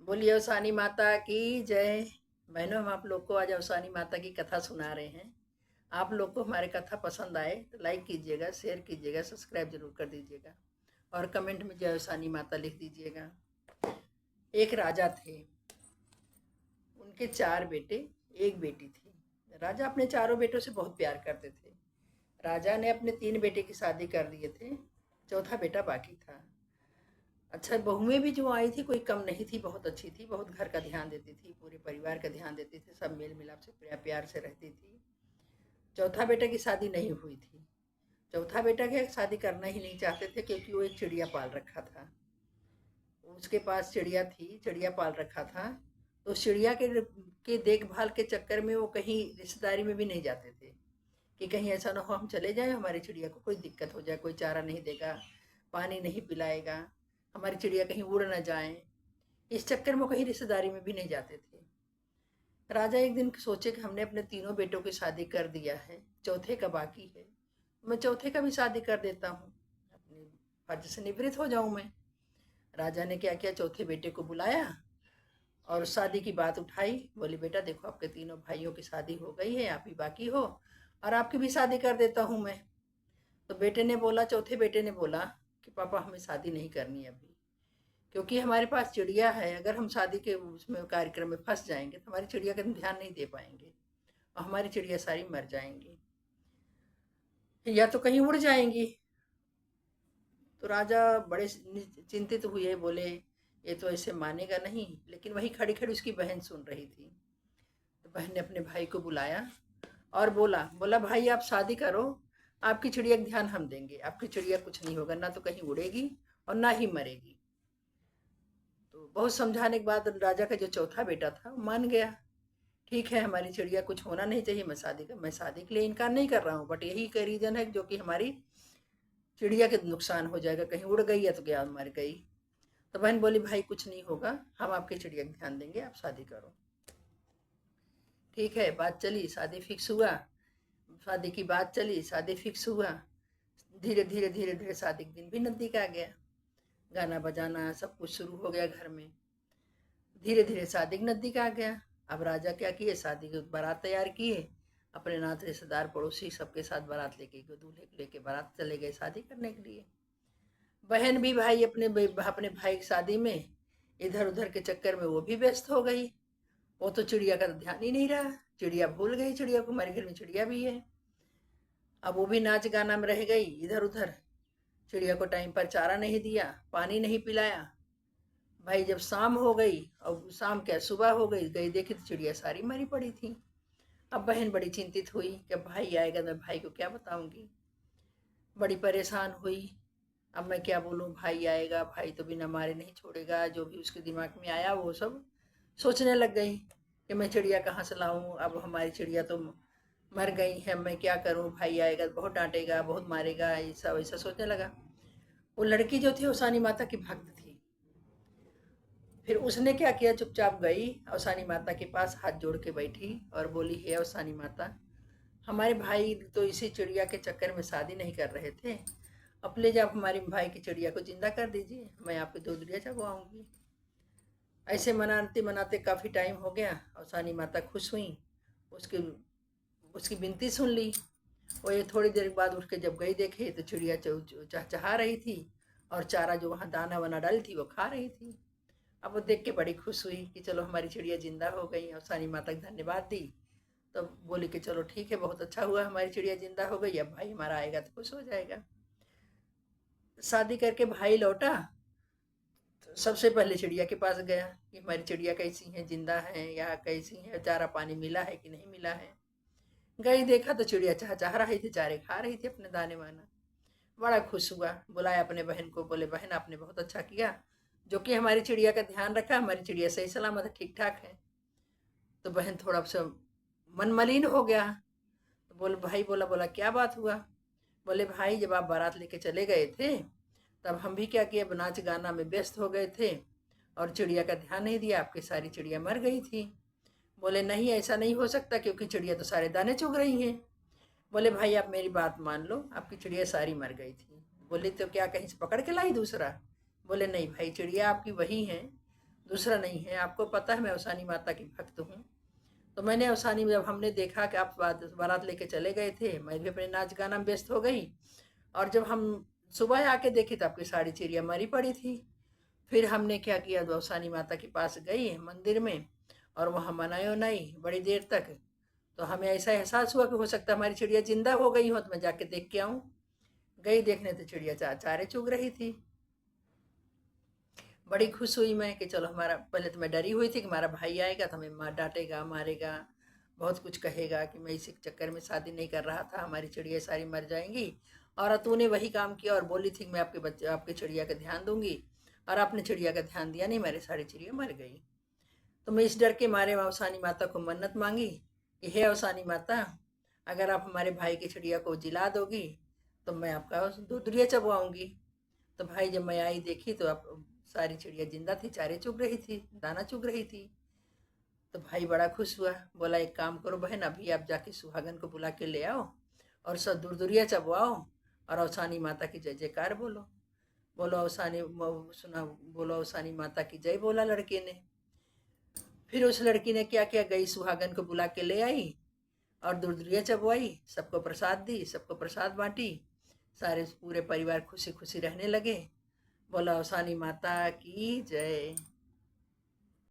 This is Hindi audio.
बोलिए अवसानी माता की जय। बहनों, हम आप लोग को आज अवसानी माता की कथा सुना रहे हैं। आप लोग को हमारी कथा पसंद आए तो लाइक कीजिएगा, शेयर कीजिएगा, सब्सक्राइब जरूर कर दीजिएगा और कमेंट में जय अवसानी माता लिख दीजिएगा। एक राजा थे, उनके 4 बेटे, एक बेटी थी। राजा अपने चारों बेटों से बहुत प्यार करते थे। राजा ने अपने 3 बेटे की शादी कर दिए थे, चौथा बेटा बाकी था। अच्छा, बहुएं भी जो आई थी कोई कम नहीं थी, बहुत अच्छी थी, बहुत घर का ध्यान देती थी, पूरे परिवार का ध्यान देती थी, सब मेल मिलाप से प्यार से रहती थी। चौथा बेटा की शादी नहीं हुई थी। चौथा बेटा के शादी करना ही नहीं चाहते थे क्योंकि वो एक चिड़िया पाल रखा था। उसके पास चिड़िया थी, चिड़िया पाल रखा था। तो चिड़िया के देखभाल के चक्कर में वो कहीं रिश्तेदारी में भी नहीं जाते थे कि कहीं ऐसा ना हो हम चले जाएं, हमारी चिड़िया को कोई दिक्कत हो जाए, कोई चारा नहीं देगा, पानी नहीं पिलाएगा, हमारी चिड़िया कहीं उड़ ना जाए। इस चक्कर में कहीं रिश्तेदारी में भी नहीं जाते थे। राजा एक दिन सोचे कि हमने अपने 3 बेटों की शादी कर दिया है, चौथे का बाकी है, मैं चौथे का भी शादी कर देता हूँ, अपने फर्ज से निवृत्त हो जाऊं मैं। राजा ने क्या किया, चौथे बेटे को बुलाया और शादी की बात उठाई। बोली बेटा देखो, आपके 3 भाइयों की शादी हो गई है, आप ही बाकी हो और आपकी भी शादी कर देता हूँ मैं। तो बेटे ने बोला, चौथे बेटे ने बोला कि पापा हमें शादी नहीं करनी अभी, क्योंकि हमारे पास चिड़िया है। अगर हम शादी के उसमें कार्यक्रम में फंस जाएंगे तो हमारी चिड़िया का ध्यान नहीं दे पाएंगे और हमारी चिड़िया सारी मर जाएंगी या तो कहीं उड़ जाएंगी। तो राजा बड़े चिंतित हुए, बोले ये तो ऐसे मानेगा नहीं। लेकिन वही खड़ी खड़ी उसकी बहन सुन रही थी। तो बहन ने अपने भाई को बुलाया और बोला बोला भाई आप शादी करो, आपकी चिड़िया का ध्यान हम देंगे, आपकी चिड़िया कुछ नहीं होगा, ना तो कहीं उड़ेगी और ना ही मरेगी। तो बहुत समझाने के बाद राजा का जो चौथा बेटा था वो मान गया। ठीक है, हमारी चिड़िया कुछ होना नहीं चाहिए, मैं शादी के लिए इनकार नहीं कर रहा हूँ, बट यही का रीज़न है जो कि हमारी चिड़िया के नुकसान हो जाएगा, कहीं उड़ गई या तो क्या मर गई। तो बहन बोली भाई कुछ नहीं होगा, हम आपकी चिड़िया का ध्यान देंगे, आप शादी करो। ठीक है, बात चली, शादी फिक्स हुआ। शादी की बात चली, शादी फिक्स हुआ। धीरे धीरे धीरे धीरे शादी के दिन भी नज़दीक आ गया। गाना बजाना सब कुछ शुरू हो गया घर में। धीरे धीरे शादी नज़दीक आ गया। अब राजा क्या किए, शादी की बारात तैयार किए, अपने नात रिश्तेदार पड़ोसी सबके साथ बारात लेके गए, दूल्हे को लेके बारात चले गए शादी करने के लिए। बहन भी भाई अपने भाई की शादी में इधर उधर के चक्कर में वो भी व्यस्त हो गई। वो तो चिड़िया का तो ध्यान ही नहीं रहा, चिड़िया भूल गई, चिड़िया को, हमारे घर में चिड़िया भी है। अब वो भी नाच गाना में रह गई इधर उधर। चिड़िया को टाइम पर चारा नहीं दिया, पानी नहीं पिलाया। भाई जब शाम हो गई, और शाम क्या सुबह हो गई, गई देखी तो चिड़िया सारी मरी पड़ी थी। अब बहन बड़ी चिंतित हुई कि भाई आएगा, मैं भाई को क्या बताऊंगी। बड़ी परेशान हुई। अब मैं क्या बोलूँ, भाई आएगा, भाई तो बिना मारे नहीं छोड़ेगा। जो भी उसके दिमाग में आया वो सब सोचने लग गई कि मैं चिड़िया कहाँ से लाऊं, अब हमारी चिड़िया तो मर गई है, मैं क्या करूं, भाई आएगा तो बहुत डांटेगा, बहुत मारेगा, ऐसा वैसा सोचने लगा। वो लड़की जो थी उसानी माता की भक्त थी। फिर उसने क्या किया, चुपचाप गई अवसानी माता के पास, हाथ जोड़ के बैठी और बोली हे अवसानी माता, हमारे भाई तो इसी चिड़िया के चक्कर में शादी नहीं कर रहे थे, अब प्लीज आप हमारे भाई की चिड़िया को जिंदा कर दीजिए, मैं आपकी दूधिया चबवाऊंगी। ऐसे मनाते मनाते काफ़ी टाइम हो गया। अवसानी माता खुश हुई, उसकी उसकी विनती सुन ली। वो ये थोड़ी देर बाद उठ के जब गई देखे तो चिड़िया चहचहा रही थी और चारा जो वहाँ दाना वाना डाली थी वो खा रही थी। अब वो देख के बड़ी खुश हुई कि चलो हमारी चिड़िया जिंदा हो गई। अवसानी माता को धन्यवाद दी। तो बोली कि चलो ठीक है, बहुत अच्छा हुआ, हमारी चिड़िया जिंदा हो गई, अब भाई हमारा आएगा तो खुश हो जाएगा। शादी करके भाई लौटा तो सबसे पहले चिड़िया के पास गया कि हमारी चिड़िया कैसी है, जिंदा है या कैसी है, चारा पानी मिला है कि नहीं मिला है। गई देखा तो चिड़िया चहचहा रही थी, चारे खा रही थी अपने दाने वाना। बड़ा खुश हुआ, बुलाया अपने बहन को, बोले बहन आपने बहुत अच्छा किया जो कि हमारी चिड़िया का ध्यान रखा, हमारी चिड़िया सही सलामत है, ठीक ठाक है। तो बहन थोड़ा सा मन मलिन हो गया। तो बोले भाई, बोला बोला क्या बात हुआ। बोले भाई जब आप बारात लेके चले गए थे तब हम भी क्या किए, नाच गाना में व्यस्त हो गए थे और चिड़िया का ध्यान नहीं दिया, आपकी सारी चिड़िया मर गई थी। बोले नहीं ऐसा नहीं हो सकता, क्योंकि चिड़िया तो सारे दाने चुग रही हैं। बोले भाई आप मेरी बात मान लो, आपकी चिड़िया सारी मर गई थी। बोले तो क्या कहीं से पकड़ के लाई दूसरा। बोले नहीं भाई, चिड़िया आपकी वही है, दूसरा नहीं है। आपको पता है मैं अवसानी माता की भक्त हूँ। तो मैंने अवसानी में जब हमने देखा कि आप बारात लेके चले गए थे, मैं भी अपने नाच गाना में व्यस्त हो गई। और जब हम सुबह आके देखे तो आपकी सारी चिड़िया मरी पड़ी थी। फिर हमने क्या किया, अवसानी माता के पास गई मंदिर में, और वहाँ मनाई उनाई बड़ी देर तक। तो हमें ऐसा एहसास हुआ कि हो सकता है हमारी चिड़िया जिंदा हो गई हो, तो मैं जाके देख के आऊँ। गई देखने तो चिड़िया चारे चुग रही थी। बड़ी खुश हुई मैं कि चलो हमारा, पहले तो मैं डरी हुई थी कि हमारा भाई आएगा तो हमें मार डांटेगा मारेगा, बहुत कुछ कहेगा कि मैं इसी चक्कर में शादी नहीं कर रहा था, हमारी चिड़िया सारी मर जाएंगी। और तूने वही काम किया और बोली थी कि मैं आपके बच्चे आपके चिड़िया का ध्यान दूंगी, और आपने चिड़िया का ध्यान दिया नहीं, मेरी सारी चिड़िया मर गई। तो मैं इस डर के मारे अवसानी माता को मन्नत मांगी कि हे अवसानी माता, अगर आप हमारे भाई की चिड़िया को जिला दोगी तो मैं आपका दूधिया चबवाऊंगी। तो भाई जब मैं आई देखी तो आप सारी चिड़िया जिंदा थी, चारे चुग रही थी, दाना चुग रही थी। तो भाई बड़ा खुश हुआ, बोला एक काम करो बहन, अभी आप जाके सुहागन को बुला के ले आओ और सब दूरदुरिया चबवाओ और अवसानी माता की जय जयकार बोलो। बोलो अवसानी सुना, बोलो अवसानी माता की जय, बोला लड़के ने। फिर उस लड़की ने क्या किया, गई सुहागन को बुला के ले आई और दूरदुरिया चबवाई, सबको प्रसाद दी, सबको प्रसाद बांटी। सारे पूरे परिवार खुशी खुशी रहने लगे। बोला अवसानी माता की जय।